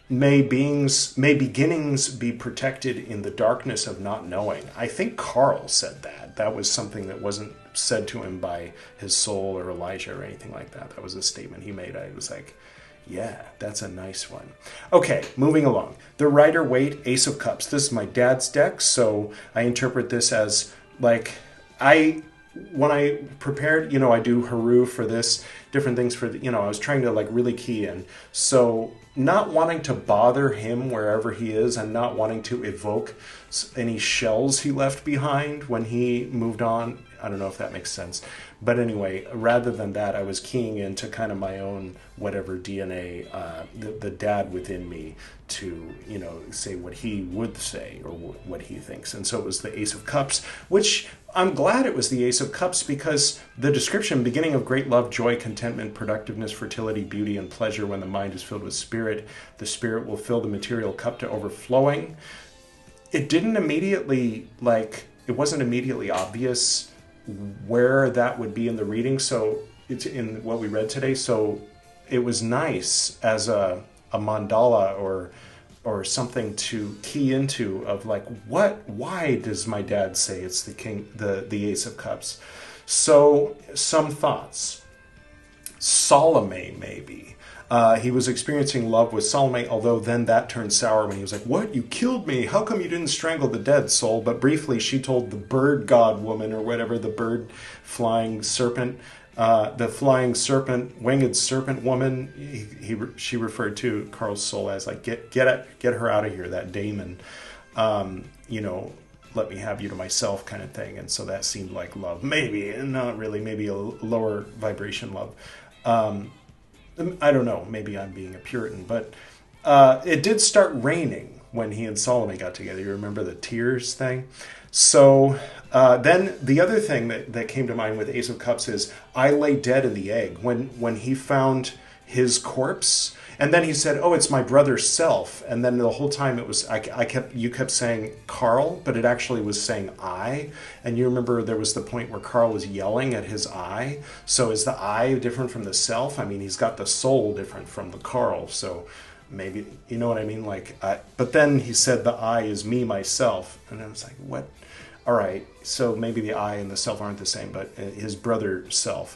May beginnings be protected in the darkness of not knowing. I think Carl said that. That was something that wasn't said to him by his soul or Elijah or anything like that. That was a statement he made. I was like, yeah, that's a nice one. Okay, moving along. The Rider-Waite Ace of Cups. This is my dad's deck, so I interpret this as when I prepared, I do Haru for this, different things for, I was trying to really key in. So not wanting to bother him wherever he is and not wanting to evoke any shells he left behind when he moved on. I don't know if that makes sense. But anyway, rather than that, I was keying into kind of my own whatever DNA, the dad within me to, say what he would say or what he thinks. And so it was the Ace of Cups, which I'm glad it was the Ace of Cups because the description, beginning of great love, joy, contentment, productiveness, fertility, beauty, and pleasure when the mind is filled with spirit, the spirit will fill the material cup to overflowing. It didn't immediately, it wasn't immediately obvious where that would be in the reading, so it's in what we read today. So it was nice as a mandala or something to key into of why does my dad say it's the Ace of Cups? So some thoughts. Salome, maybe. He was experiencing love with Salome, although then that turned sour when he was like, what? You killed me. How come you didn't strangle the dead soul? But briefly, she told the bird god woman or whatever, the bird flying serpent, the flying serpent, winged serpent woman. She referred to Carl's soul as get her out of here, that daemon. Let me have you to myself kind of thing. And so that seemed like love. Maybe, not really, maybe a lower vibration love. I don't know, maybe I'm being a Puritan, but it did start raining when he and Salome got together. You remember the tears thing? So then the other thing that came to mind with Ace of Cups is I lay dead in the egg. When he found his corpse, and then he said, oh, it's my brother's self. And then the whole time it was, you kept saying Carl, but it actually was saying I. And you remember there was the point where Carl was yelling at his I. So is the I different from the self? I mean, he's got the soul different from the Carl. So maybe, you know what I mean? But then he said the I is me, myself. And I was like, what? All right. So maybe the I and the self aren't the same, but his brother self,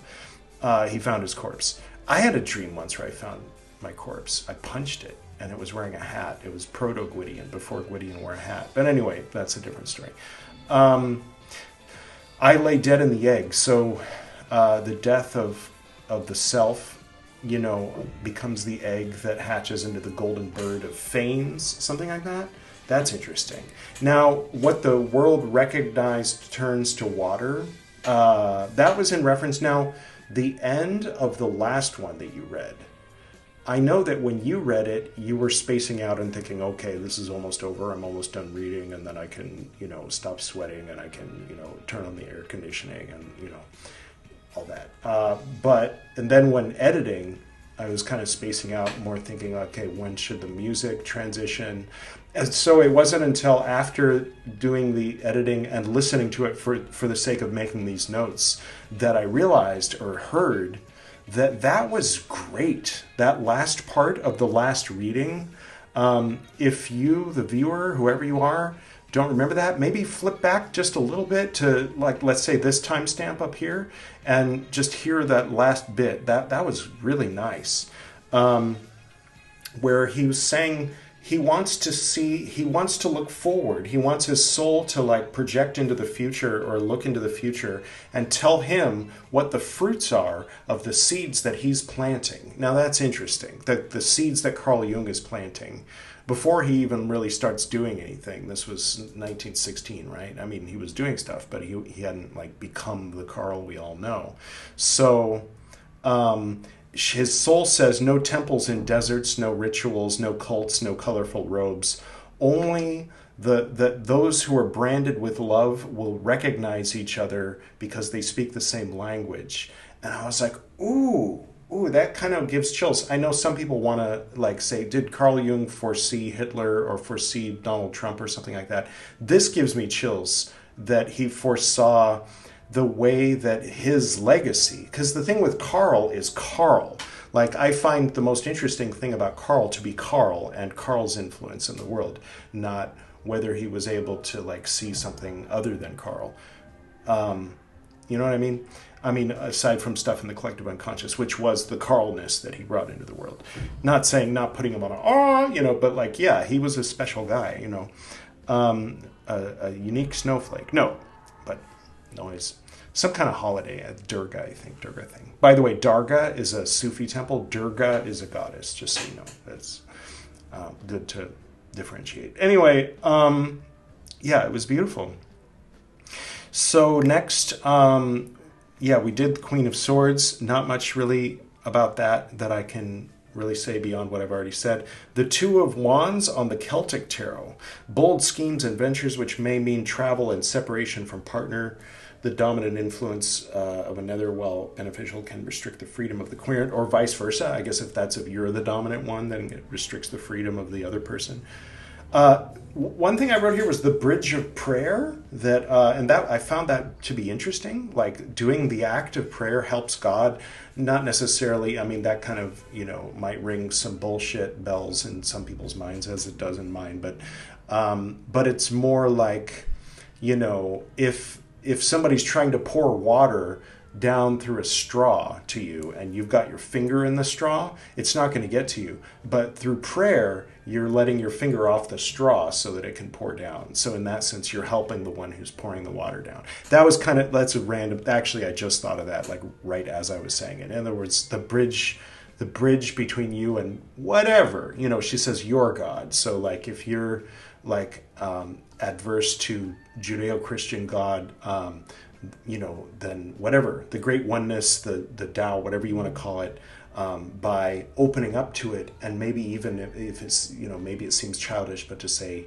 he found his corpse. I had a dream once where I found my corpse. I punched it and it was wearing a hat. It was proto Gwydion, before Gwydion wore a hat. But anyway, that's a different story. I lay dead in the egg. So the death of the self, becomes the egg that hatches into the golden bird of Fanes, something like that. That's interesting. Now, what the world recognized turns to water, that was in reference. Now, the end of the last one that you read, I know that when you read it, you were spacing out and thinking, okay, this is almost over. I'm almost done reading, and then I can, stop sweating, and I can, turn on the air conditioning and, all that. And then when editing, I was kind of spacing out more thinking, okay, when should the music transition? And so it wasn't until after doing the editing and listening to it for the sake of making these notes that I realized or heard that was great. That last part of the last reading, if you, the viewer, whoever you are, don't remember that, maybe flip back just a little bit to, let's say this timestamp up here and just hear that last bit. That was really nice. Where he was saying he wants to look forward. He wants his soul to project into the future or look into the future and tell him what the fruits are of the seeds that he's planting. Now that's interesting, the seeds that Carl Jung is planting before he even really starts doing anything. This was 1916, right? I mean, he was doing stuff, but he hadn't become the Carl we all know. So, his soul says no temples in deserts, no rituals, no cults, no colorful robes. Only those who are branded with love will recognize each other because they speak the same language. And I was like, ooh, that kind of gives chills. I know some people want to say, did Carl Jung foresee Hitler or foresee Donald Trump or something like that? This gives me chills that he foresaw the way that his legacy, because the thing with Carl is Carl. I find the most interesting thing about Carl to be Carl and Carl's influence in the world, not whether he was able to see something other than Carl. You know what I mean? I mean, aside from stuff in the collective unconscious, which was the Carlness that he brought into the world. Not putting him on but yeah, he was a special guy, a unique snowflake. No, but noise. Some kind of holiday, Durga, I think, Durga thing. By the way, Darga is a Sufi temple. Durga is a goddess, just so you know. good to differentiate. Anyway, yeah, it was beautiful. So next, yeah, we did the Queen of Swords. Not much really about that I can really say beyond what I've already said. The Two of Wands on the Celtic Tarot. Bold schemes and ventures which may mean travel and separation from partner. The dominant influence of another, while beneficial, can restrict the freedom of the querent, or vice versa. I guess if you're the dominant one, then it restricts the freedom of the other person. One thing I wrote here was the bridge of prayer, and that I found that to be interesting. Like, doing the act of prayer helps God, not necessarily. I mean, that kind of, might ring some bullshit bells in some people's minds, as it does in mine. But it's more like, if somebody's trying to pour water down through a straw to you and you've got your finger in the straw, it's not going to get to you. But through prayer, you're letting your finger off the straw so that it can pour down. So in that sense, you're helping the one who's pouring the water down. That's a random, actually, I just thought of that, like, right as I was saying it. In other words, the bridge between you and whatever, she says your God. So, like, if you're, like, adverse to Judeo-Christian God, then whatever, the great oneness, the Tao, whatever you want to call it, by opening up to it, and maybe even if it's, maybe it seems childish, but to say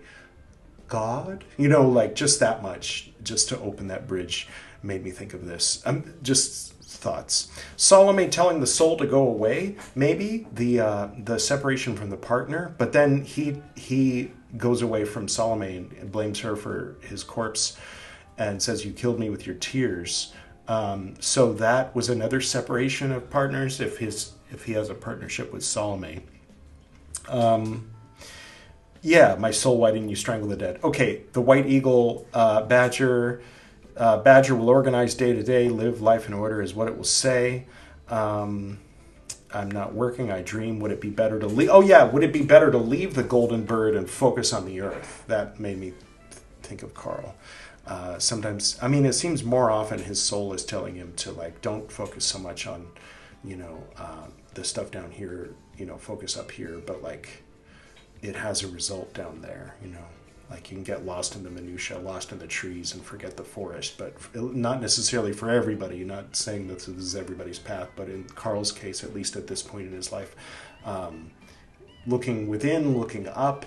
God, like, just that much, just to open that bridge, made me think of this. Just thoughts. Salome telling the soul to go away, maybe the separation from the partner, but then he goes away from Salome and blames her for his corpse and says, "You killed me with your tears." So that was another separation of partners if he has a partnership with Salome. Yeah, my soul, why didn't you strangle the dead? Okay, the white eagle, badger. Badger will organize day to day, live life in order is what it will say. I'm not working, I dream. Would it be better to leave? Oh yeah, would it be better to leave the golden bird and focus on the earth? That made me think of Carl. Sometimes, I mean, it seems more often his soul is telling him to, like, don't focus so much on, the stuff down here, focus up here, but, like, it has a result down there, like, you can get lost in the minutia, lost in the trees, and forget the forest, but not necessarily for everybody. You're not saying that this is everybody's path, but in Carl's case, at least at this point in his life, looking within, looking up,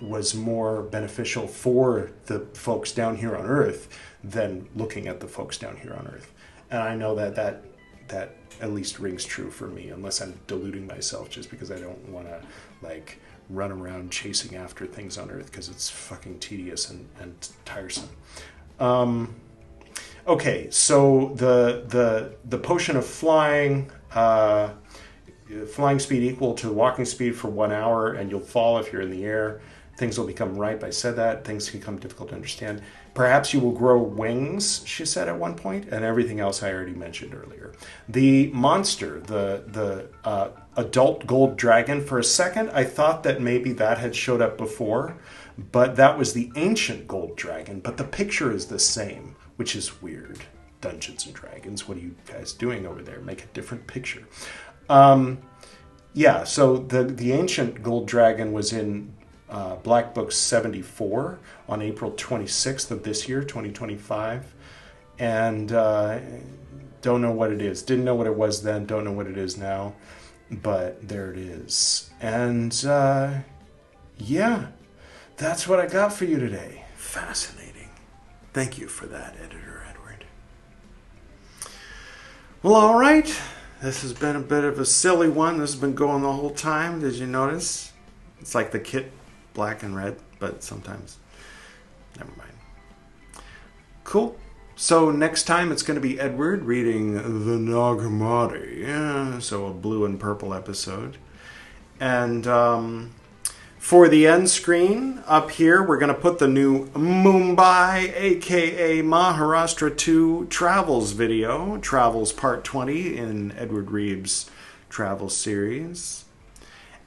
was more beneficial for the folks down here on Earth than looking at the folks down here on Earth. And I know that at least rings true for me, unless I'm deluding myself just because I don't want to, like, run around chasing after things on Earth, because it's fucking tedious and tiresome. Okay, so the potion of flying, flying speed equal to walking speed for 1 hour, and you'll fall if you're in the air. Things will become ripe. I said that. Things become difficult to understand. Perhaps you will grow wings, she said at one point, and everything else I already mentioned earlier. The monster, the adult gold dragon, for a second I thought that maybe that had showed up before, but that was the ancient gold dragon, but the picture is the same, which is weird. Dungeons and Dragons, what are you guys doing over there? Make a different picture. Yeah, so the ancient gold dragon was in Black Book 74 on April 26th of this year, 2025. And don't know what it is. Didn't know what it was then, don't know what it is now. But there it is. And yeah, that's what I got for you today. Fascinating. Thank you for that, Editor Edward. Well, all right. This has been a bit of a silly one. This has been going the whole time. Did you notice? It's like the kit black and red, but sometimes. Never mind. Cool. So next time it's going to be Edward reading the Nag Hammadi. Yeah, so a blue and purple episode. And for the end screen up here, we're going to put the new Mumbai, aka Maharashtra 2 Travels video. Travels Part 20 in Edward Reeves' travel series.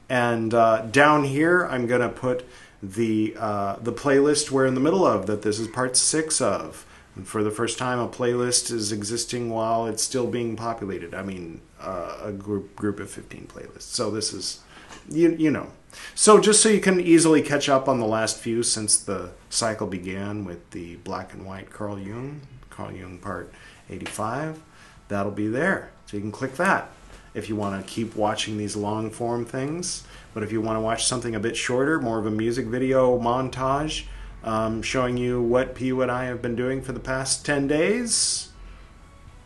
And down here, I'm going to put the playlist we're in the middle of, that this is part 6 of. And for the first time, a playlist is existing while it's still being populated. I mean, a group of 15 playlists. So this is you know. So just so you can easily catch up on the last few since the cycle began with the black and white Carl Jung part 85, that'll be there. So you can click that if you want to keep watching these long form things. But if you want to watch something a bit shorter, more of a music video montage, showing you what P.U. and I have been doing for the past 10 days,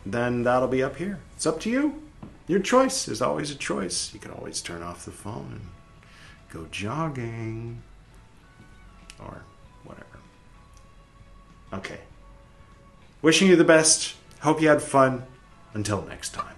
then that'll be up here. It's up to you. Your choice is always a choice. You can always turn off the phone and go jogging or whatever. Okay. Wishing you the best. Hope you had fun. Until next time.